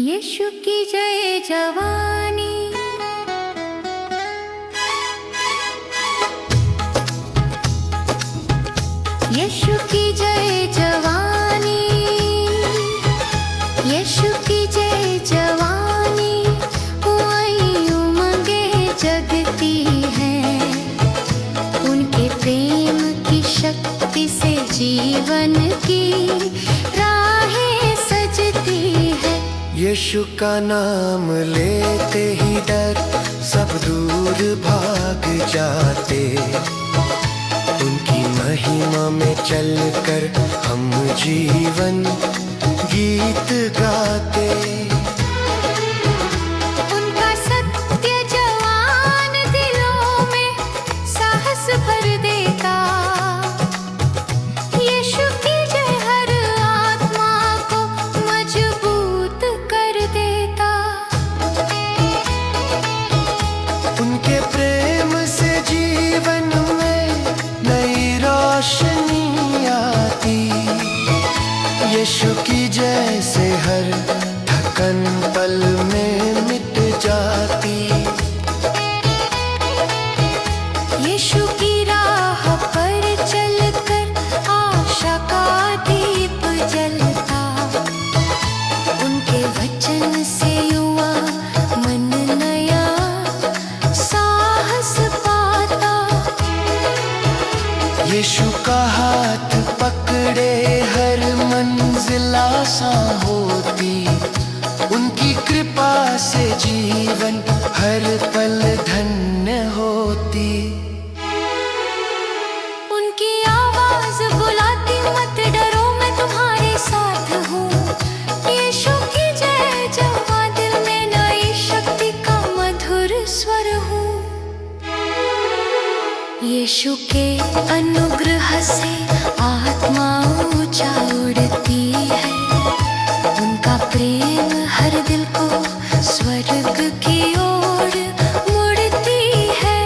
यीशु की जय जवानी। यीशु की जय जवानी। यीशु की जय जवानी। वही उमंगे जगती है, उनके प्रेम की शक्ति से जीवन की राहें सजती है। यीशु का नाम लेते ही डर सब दूर भाग जाते, उनकी महिमा में चलकर हम जीवन गीत गाते। उनका सत्य जवान दिलों में साहस भर देता। यीशु की जय हर आत्मा को मजबूत कर देता। उनके प्रेम से जीवन में नई रोशनी आती। यीशु की जय से हर थकन पल में मिट जाती। यीशु की राह पर चलकर आशा का दीप जलता। उनके वचन से युवा मन नया साहस पाता। यीशु का हाथ पकड़े हर मंजिल आसान होती। उनकी कृपा से जीवन हर पल धन्य होती। उनकी आवाज बुलाती, मत डरो मैं तुम्हारे साथ हूँ। यीशु की जय जवां दिल में नई शक्ति का मधुर स्वर हूँ। यीशु के अनुग्रह से आत्मा ऊंचा उड़ती है। उनका प्रेम हर दिल को स्वर्ग की ओर मुड़ती है।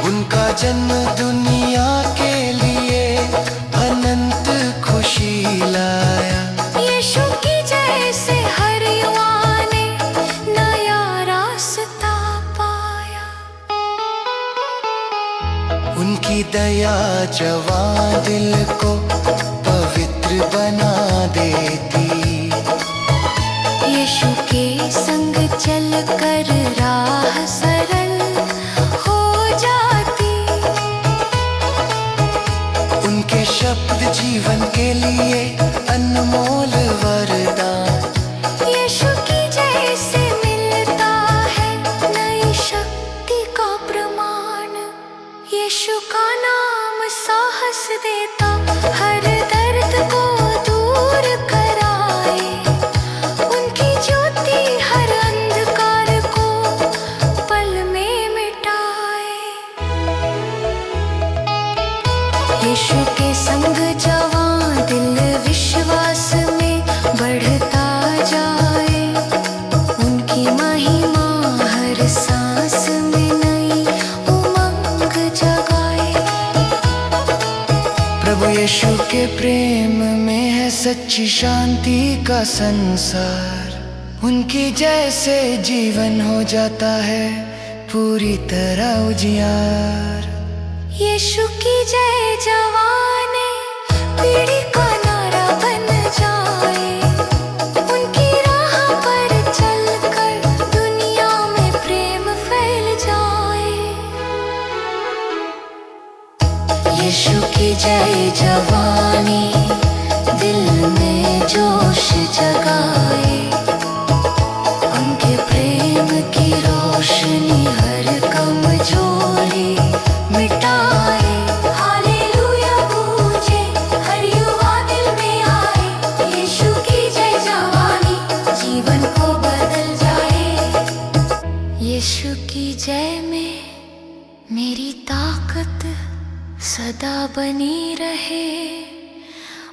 उनका जन्म दुनिया के लिए अनंत खुशी लाया। यीशु की जय से हर युवा ने नया रास्ता पाया। उनकी दया जवां दिल को पवित्र बना देती। यीशु के संग चलकर राह सरल हो जाती। उनके शब्द जीवन के लिए अनमोल वरदान। यीशु की जय से मिलता है नई शक्ति का प्रमाण। यीशु का नाम साहस देता, हर दर्द को दूर कराए। उनकी ज्योति हर अंधकार को पल में मिटाए। यीशु के संग जवां दिल विश्वास में बढ़ता जाए। उनकी महिमा हर सांस में नई उमंग जगाए। प्रभु यीशु के प्रेम में है सच्ची शांति का संसार। उनकी जय से जीवन हो जाता है पूरी तरह उजियार। यीशु की जय जवाने पीढ़ी का नारा बन जाए। उनकी राह पर चलकर दुनिया में प्रेम फैल जाए। यीशु की जय जवानी दिल में जोश जगाए। उनके प्रेम की रोशनी हर कमजोरी मिटाए। हालेलुया गूंजे हर युवा दिल में आए। यीशु की जय जवानी जीवन को बदल जाए। यीशु की जय में मेरी ताकत सदा बनी रहे।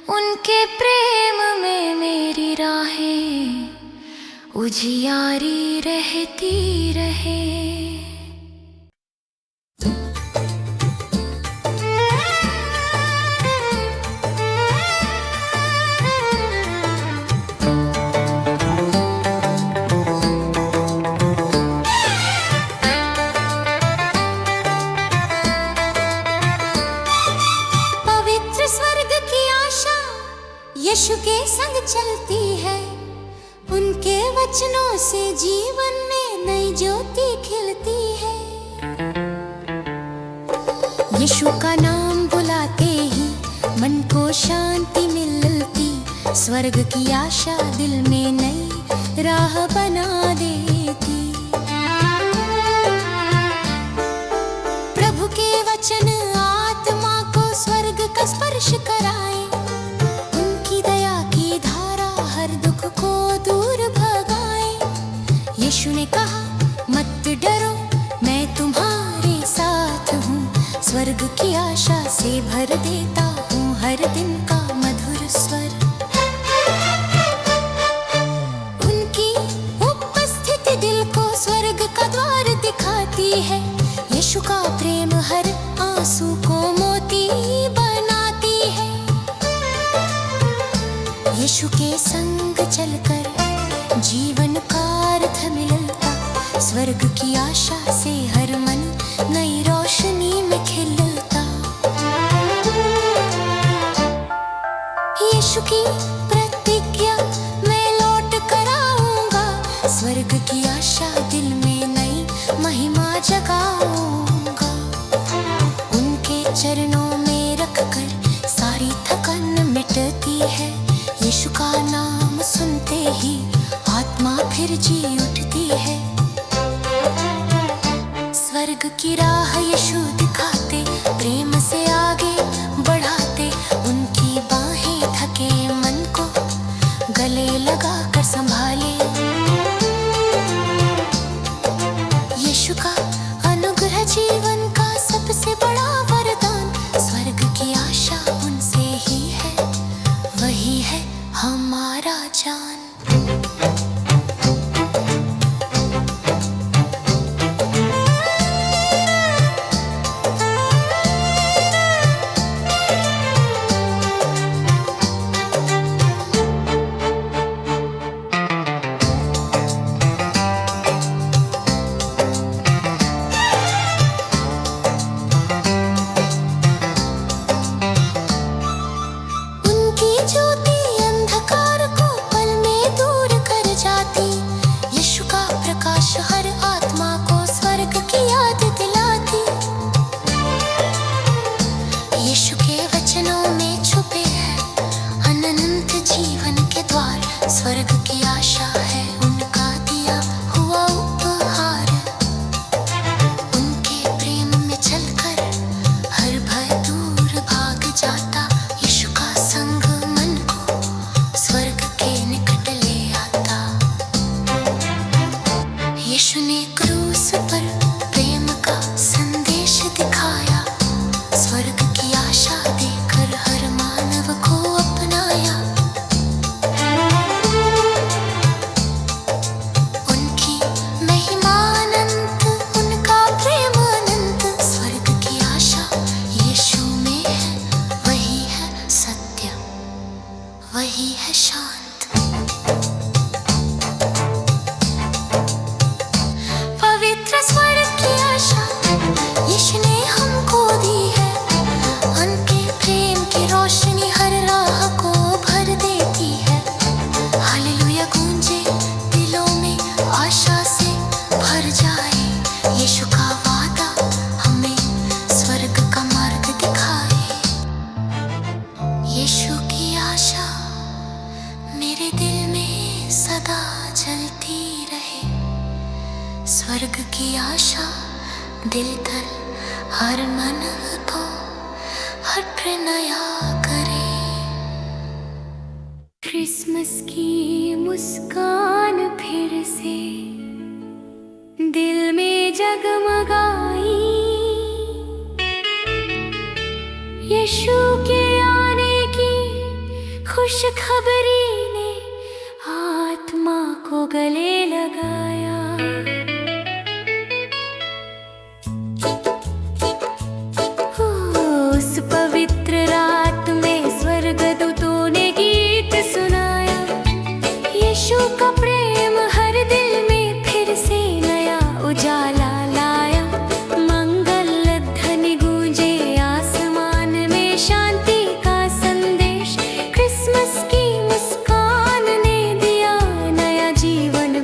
उनके प्रेम में मेरी राहें उजियारी रहती रहे। वचनों से जीवन में नई ज्योति खिलती है। यीशु का नाम बुलाते ही मन को शांति मिलती, स्वर्ग की आशा दिल में नई राह बना देती। प्रभु के वचन आत्मा को स्वर्ग का स्पर्श कराए, उनकी दया की धारा हर दुख को दूर भगाए। यीशु ने कहा मत डरो, मैं तुम्हारे साथ हूँ, स्वर्ग की आशा से भर देता हूँ हर दिन का मधुर स्वर। उनकी उपस्थिति दिल को स्वर्ग का द्वार दिखाती है। यीशु का प्रेम हर आंसू को मोती बनाती है। यीशु के संग चलकर जीवन का अर्थ मिलता, स्वर्ग की आशा से हर मन नई रोशनी में खिलता। यीशु की प्रतिज्ञा मैं लौट कर आऊंगा, स्वर्ग की आशा दिल में नई महिमा जगाऊंगा। उनके चरणों में रखकर सारी थकान मिटती है। यीशु का नाम सुनते ही आत्मा फिर जी उठती है। स्वर्ग की राह यीशु दिखाते, प्रेम से आगे बढ़ाते, उनकी बाहें थके मन को गले लगा कर संभाले। यीशु का अनुग्रह जीवन का सबसे बड़ा वरदान, स्वर्ग की आशा उनसे ही है, वही है हमारा जान। हर आत्मा को स्वर्ग की याद दिलाती। यीशु के वचनों में छुपे हैं अनंत जीवन के द्वार, स्वर्ग की आशा है उनका दिया हुआ उपहार। उनके प्रेम में चलकर हर भय दूर भाग जाता, यीशु का संग मन को स्वर्ग के निकट ले आता। यीशु ने क्रूस पर प्रेम का संदेश दिखाया, स्वर्ग की आशा देकर हर मानव को अपनाया। उनकी महिमा अनंत, उनका प्रेम अनंत, स्वर्ग की आशा यीशु में है, वही है सत्य, वही है शांत। स्वर्ग की आशा यीशु ने हमको दी है, उनके प्रेम की रोशनी हर राह को भर देती है। हालेलुया गूंजे दिलों में, आशा से भर जाए, यीशु का वादा हमें स्वर्ग का मार्ग दिखाए। यीशु की आशा मेरे दिल में सदा जलती रहे, स्वर्ग की आशा दिल तल हर मन को हट नया करे। क्रिसमस की मुस्कान फिर से दिल में जगमगाई, यीशु के आने की खुशखबरी ने आत्मा को गले लगाया। उस पवित्र रात में स्वर्गदूतों ने गीत सुनाया, यीशु का प्रेम हर दिल में फिर से नया उजाला लाया। मंगल ध्वनि गूंजे आसमान में, शांति का संदेश, क्रिसमस की मुस्कान ने दिया नया जीवन।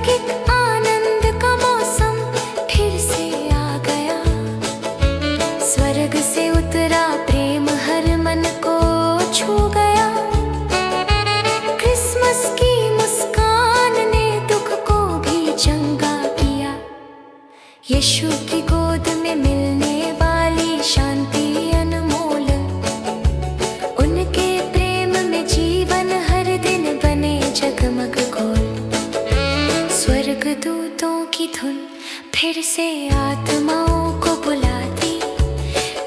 अलौकिक आनंद का मौसम फिर से आ गया। स्वर्ग से उतरा प्रेम हर मन को छू गया। क्रिसमस की मुस्कान ने दुख को भी चंगा किया। यीशु की गोद में मिलने वाली शांति अनमोल, उनके प्रेम में जीवन हर दिन बने जगमग गोल। स्वर्ग दूतों की धुन फिर से आत्माओं को बुलाती।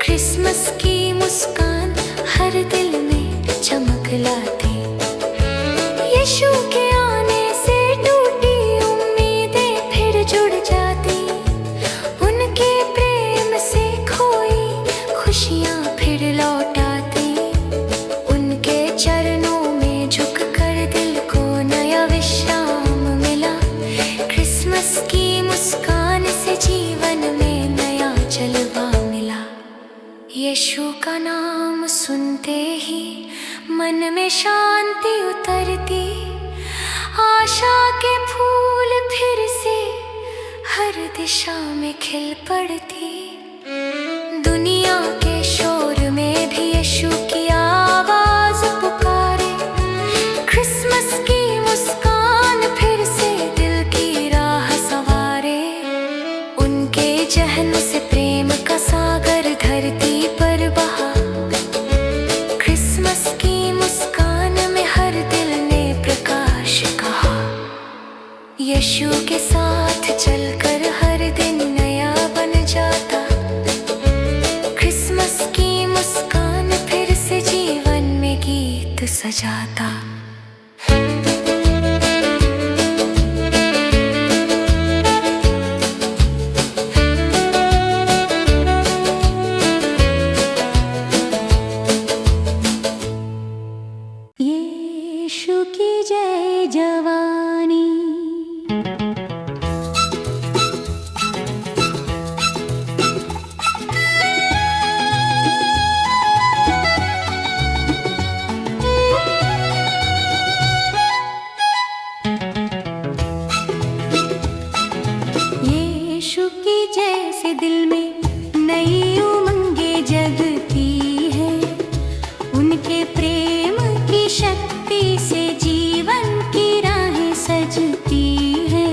क्रिसमस की मुस्कान हर दिल में चमक लाती। यीशु के आने से टूटी उम्मीदें फिर जुड़ जाती। उनके प्रेम से खोई खुशियाँ फिर लौट आती। उनके चरणों में झुककर दिल को नया विश्राम मिला। क्रिसमस की मुस्कान से जीवन में नया जलवा मिला। यीशु का नाम सुनते ही मन में शांति उतरती। आशा के फूल फिर से हर दिशा में खिल पड़ती। दुनिया के शोर में भी यीशु की आवाज पुकारे। क्रिसमस की मुस्कान फिर से दिल की राह संवारे। उनके जहन से प्रेम का सागर धरती पर बहा। क्रिसमस की मुस्कान में हर दिल ने प्रकाश कहा। यीशु के साथ चलकर हर दिन नया बन जाता। क्रिसमस की मुस्कान फिर से जीवन में गीत सजाता। यीशु की जय जवानी। यीशु की जय से दिल में नई उमंगे जगती है। उनके प्रेम की शक्ति से जीवन की राहें सजती है।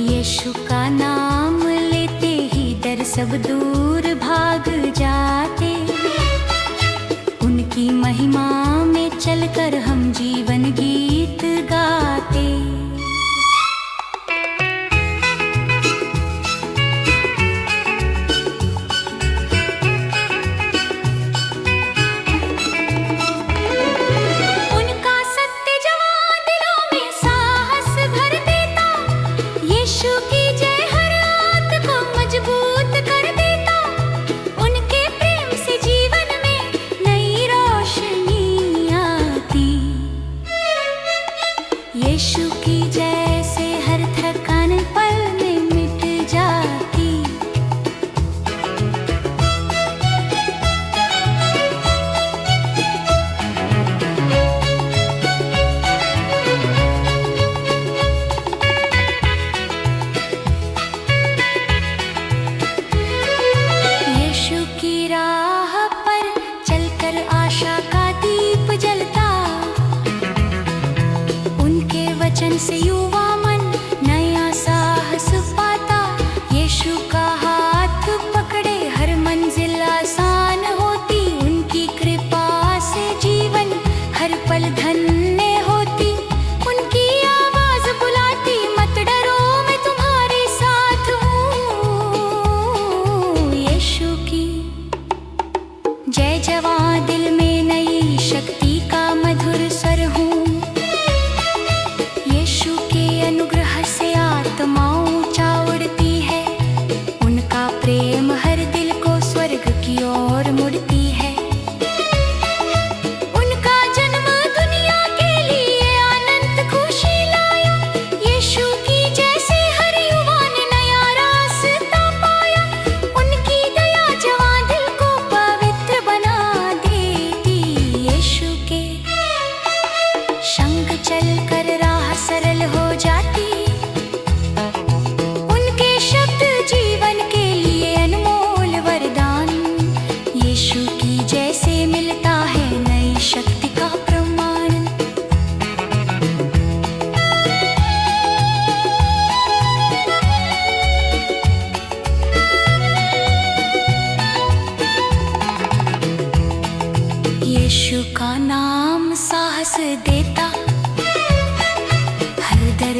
यीशु का नाम लेते ही डर सब दूर भाग जाते। उनकी महिमा में चलकर हम जीवन गीत गाते। उनका सत्य जवान दिलों में साहस भर देता। यीशु की जय हर आत्मा को मजबूत कर देता।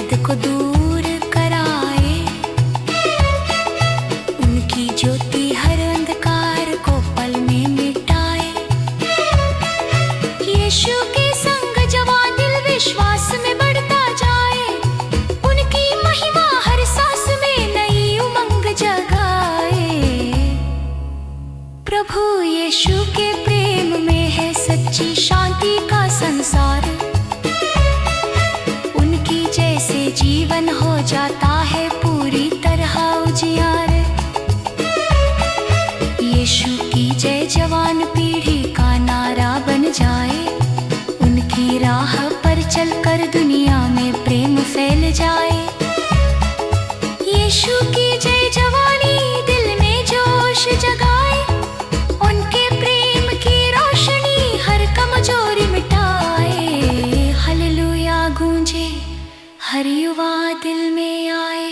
भेद को दूर कराए। उनकी ज्योति हर अंधकार को पल में मिटाए। यीशु के संग जवा दिल विश्वास में बढ़ता जाए। उनकी महिमा हर सांस में नई उमंग जगाए। प्रभु यीशु के प्रेम में है सच्ची शांति का संसार। उनकी जैसे जीवन हो जाता है पूरी तरह उजियार। यीशु की जय जवान पीढ़ी का नारा बन जाए। उनकी राह पर चलकर दुनिया में प्रेम फैल जाए। यीशु की जय जवानी दिल में जोश जगाए। उनके प्रेम की रोशनी हर कमजोरी मिटाए। हालेलुया गूंजे हर युवा दिल में आए।